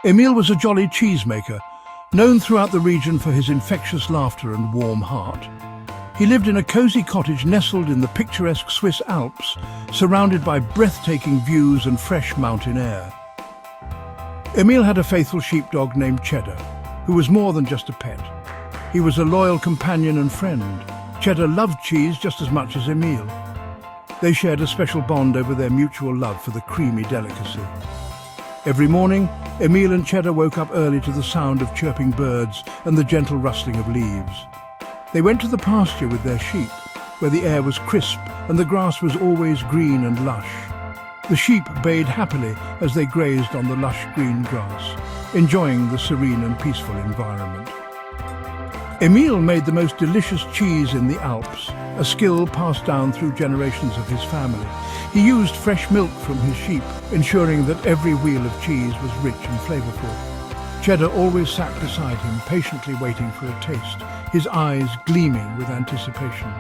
Emile was a jolly cheesemaker, known throughout the region for his infectious laughter and warm heart. He lived in a cosy cottage nestled in the picturesque Swiss Alps, surrounded by breathtaking views and fresh mountain air. Emile had a faithful sheepdog named Cheddar, who was more than just a pet. He was a loyal companion and friend. Cheddar loved cheese just as much as Emile. They shared a special bond over their mutual love for the creamy delicacy. Every morning, Emile and Cheddar woke up early to the sound of chirping birds and the gentle rustling of leaves. They went to the pasture with their sheep, where the air was crisp and the grass was always green and lush. The sheep bayed happily as they grazed on the lush green grass, enjoying the serene and peaceful environment. Emile made the most delicious cheese in the Alps, a skill passed down through generations of his family. He used fresh milk from his sheep, ensuring that every wheel of cheese was rich and flavorful. Cheddar always sat beside him, patiently waiting for a taste, his eyes gleaming with anticipation.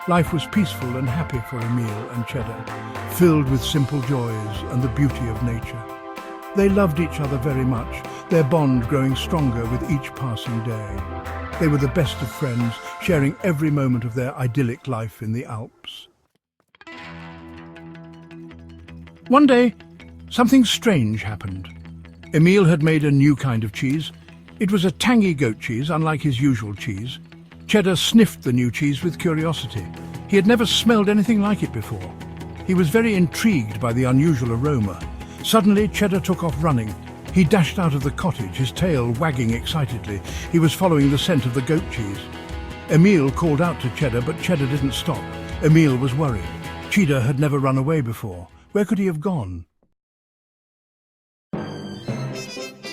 Life was peaceful and happy for Emile and Cheddar, filled with simple joys and the beauty of nature. They loved each other very much, their bond growing stronger with each passing day. They were the best of friends, sharing every moment of their idyllic life in the Alps. One day, something strange happened. Emile had made a new kind of cheese. It was a tangy goat cheese, unlike his usual cheese. Cheddar sniffed the new cheese with curiosity. He had never smelled anything like it before. He was very intrigued by the unusual aroma. Suddenly, Cheddar took off running. He dashed out of the cottage, his tail wagging excitedly. He was following the scent of the goat cheese. Emile called out to Cheddar, but Cheddar didn't stop. Emile was worried. Cheddar had never run away before. Where could he have gone?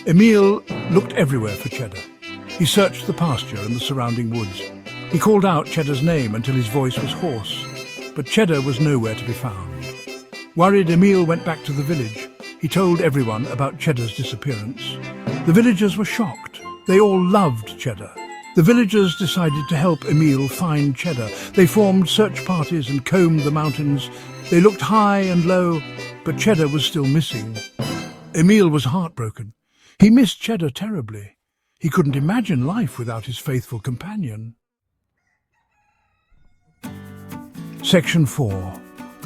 Emile looked everywhere for Cheddar. He searched the pasture and the surrounding woods. He called out Cheddar's name until his voice was hoarse, but Cheddar was nowhere to be found. Worried, Emile went back to the village. He told everyone about Cheddar's disappearance. The villagers were shocked. They all loved Cheddar. The villagers decided to help Emile find Cheddar. They formed search parties and combed the mountains. They looked high and low, but Cheddar was still missing. Emile was heartbroken. He missed Cheddar terribly. He couldn't imagine life without his faithful companion. Section 4.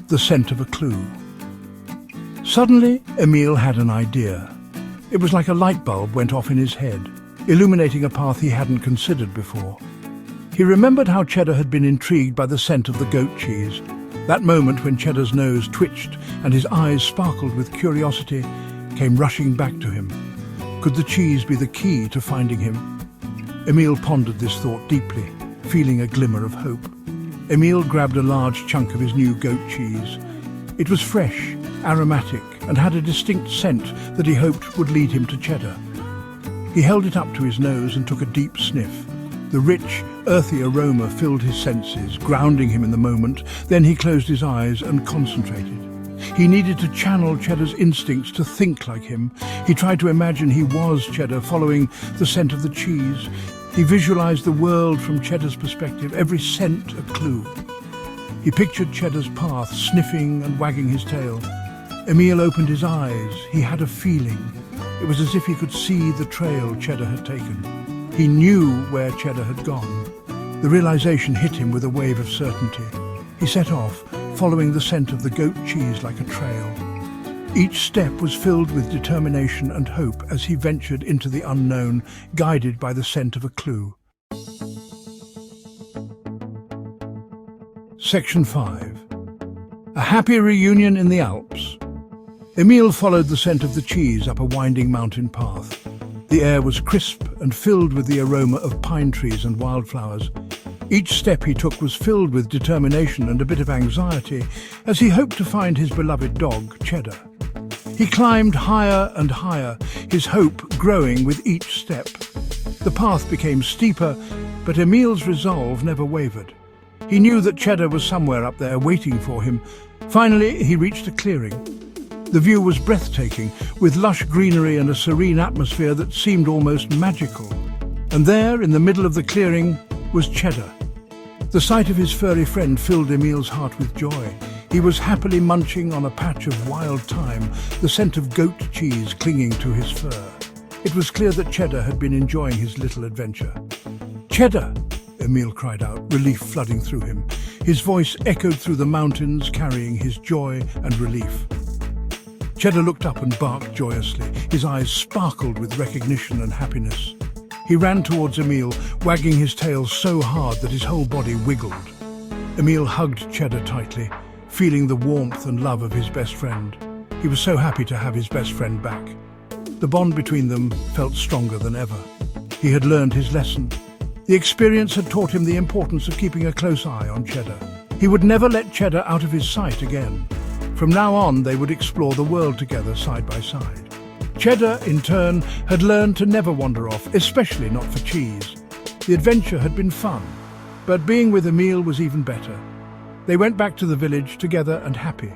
The Scent of a Clue. Suddenly, Emile had an idea. It was like a light bulb went off in his head, illuminating a path he hadn't considered before. He remembered how Cheddar had been intrigued by the scent of the goat cheese. That moment when Cheddar's nose twitched and his eyes sparkled with curiosity came rushing back to him. Could the cheese be the key to finding him? Emile pondered this thought deeply, feeling a glimmer of hope. Emile grabbed a large chunk of his new goat cheese. It was fresh, aromatic, and had a distinct scent that he hoped would lead him to Cheddar. He held it up to his nose and took a deep sniff. The rich, earthy aroma filled his senses, grounding him in the moment. Then he closed his eyes and concentrated. He needed to channel Cheddar's instincts to think like him. He tried to imagine he was Cheddar, following the scent of the cheese. He visualized the world from Cheddar's perspective, every scent a clue. He pictured Cheddar's path, sniffing and wagging his tail. Emile opened his eyes. He had a feeling. It was as if he could see the trail Cheddar had taken. He knew where Cheddar had gone. The realization hit him with a wave of certainty. He set off, following the scent of the goat cheese like a trail. Each step was filled with determination and hope as he ventured into the unknown, guided by the scent of a clue. Section 5. A happy reunion in the Alps. Emile followed the scent of the cheese up a winding mountain path. The air was crisp and filled with the aroma of pine trees and wildflowers. Each step he took was filled with determination and a bit of anxiety as he hoped to find his beloved dog, Cheddar. He climbed higher and higher, his hope growing with each step. The path became steeper, but Emile's resolve never wavered. He knew that Cheddar was somewhere up there waiting for him. Finally, he reached a clearing. The view was breathtaking, with lush greenery and a serene atmosphere that seemed almost magical. And there, in the middle of the clearing, was Cheddar. The sight of his furry friend filled Emile's heart with joy. He was happily munching on a patch of wild thyme, the scent of goat cheese clinging to his fur. It was clear that Cheddar had been enjoying his little adventure. "Cheddar!" Emile cried out, relief flooding through him. His voice echoed through the mountains, carrying his joy and relief. Cheddar looked up and barked joyously. His eyes sparkled with recognition and happiness. He ran towards Emile, wagging his tail so hard that his whole body wiggled. Emile hugged Cheddar tightly, feeling the warmth and love of his best friend. He was so happy to have his best friend back. The bond between them felt stronger than ever. He had learned his lesson. The experience had taught him the importance of keeping a close eye on Cheddar. He would never let Cheddar out of his sight again. From now on, they would explore the world together side by side. Cheddar, in turn, had learned to never wander off, especially not for cheese. The adventure had been fun, but being with Emile was even better. They went back to the village together and happy.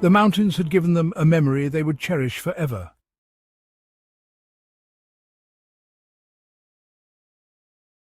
The mountains had given them a memory they would cherish forever.